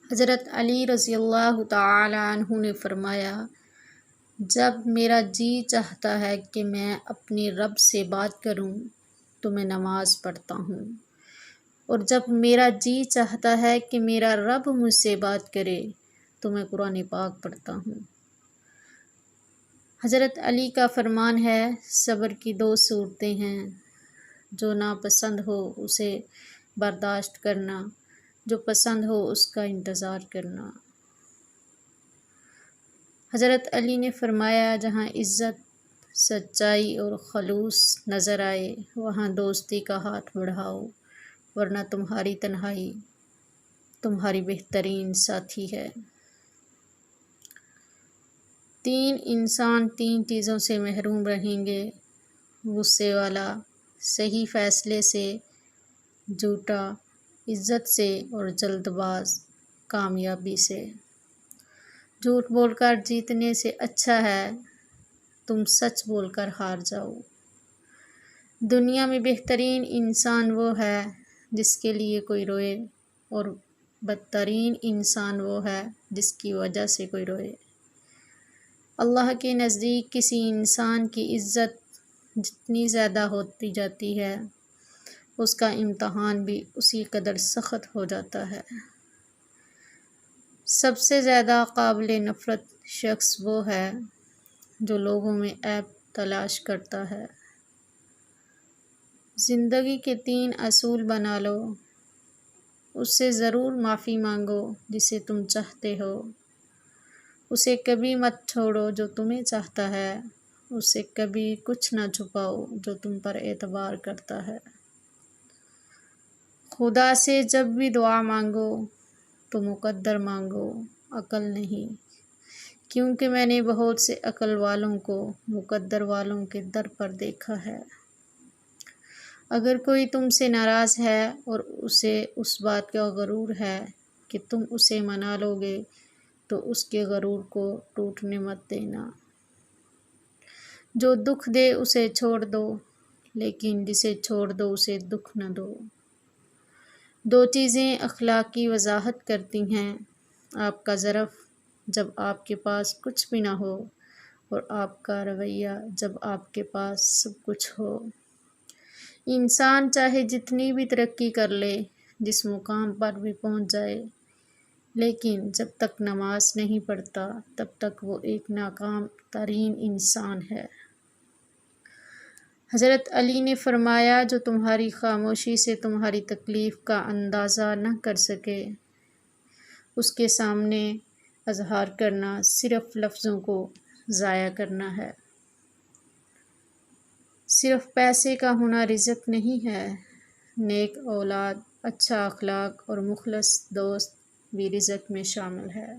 حضرت علی رضی اللہ تعالی عنہ نے فرمایا، جب میرا جی چاہتا ہے کہ میں اپنے رب سے بات کروں تو میں نماز پڑھتا ہوں، اور جب میرا جی چاہتا ہے کہ میرا رب مجھ سے بات کرے تو میں قرآن پاک پڑھتا ہوں۔ حضرت علی کا فرمان ہے، صبر کی 2 صورتیں ہیں، جو ناپسند ہو اسے برداشت کرنا، جو پسند ہو اس کا انتظار کرنا۔ حضرت علی نے فرمایا، جہاں عزت، سچائی اور خلوص نظر آئے وہاں دوستی کا ہاتھ بڑھاؤ، ورنہ تمہاری تنہائی تمہاری بہترین ساتھی ہے۔ 3 انسان 3 چیزوں سے محروم رہیں گے: غصے والا، صحیح فیصلے سے، جھوٹا، عزت سے، اور جلد باز، کامیابی سے۔ جھوٹ بول کر جیتنے سے اچھا ہے تم سچ بول کر ہار جاؤ۔ دنیا میں بہترین انسان وہ ہے جس کے لیے کوئی روئے، اور بدترین انسان وہ ہے جس کی وجہ سے کوئی روئے۔ اللہ کے نزدیک کسی انسان کی عزت جتنی زیادہ ہوتی جاتی ہے، اس کا امتحان بھی اسی قدر سخت ہو جاتا ہے۔ سب سے زیادہ قابل نفرت شخص وہ ہے جو لوگوں میں عیب تلاش کرتا ہے۔ زندگی کے 3 اصول بنا لو: اس سے ضرور معافی مانگو جسے تم چاہتے ہو، اسے کبھی مت چھوڑو جو تمہیں چاہتا ہے، اس سے کبھی کچھ نہ چھپاؤ جو تم پر اعتبار کرتا ہے۔ خدا سے جب بھی دعا مانگو تو مقدر مانگو، عقل نہیں، کیونکہ میں نے بہت سے عقل والوں کو مقدر والوں کے در پر دیکھا ہے۔ اگر کوئی تم سے ناراض ہے اور اسے اس بات کا غرور ہے کہ تم اسے منا لو گے تو اس کے غرور کو ٹوٹنے مت دینا۔ جو دکھ دے اسے چھوڑ دو، لیکن جسے چھوڑ دو اسے دکھ نہ دو۔ 2 چیزیں اخلاق کی وضاحت کرتی ہیں: آپ کا ظرف جب آپ کے پاس کچھ بھی نہ ہو، اور آپ کا رویہ جب آپ کے پاس سب کچھ ہو۔ انسان چاہے جتنی بھی ترقی کر لے، جس مقام پر بھی پہنچ جائے، لیکن جب تک نماز نہیں پڑھتا تب تک وہ ایک ناکام ترین انسان ہے۔ حضرت علی نے فرمایا، جو تمہاری خاموشی سے تمہاری تکلیف کا اندازہ نہ کر سکے، اس کے سامنے اظہار کرنا صرف لفظوں کو ضائع کرنا ہے۔ صرف پیسے کا ہونا رزق نہیں ہے، نیک اولاد، اچھا اخلاق اور مخلص دوست بھی رزق میں شامل ہے۔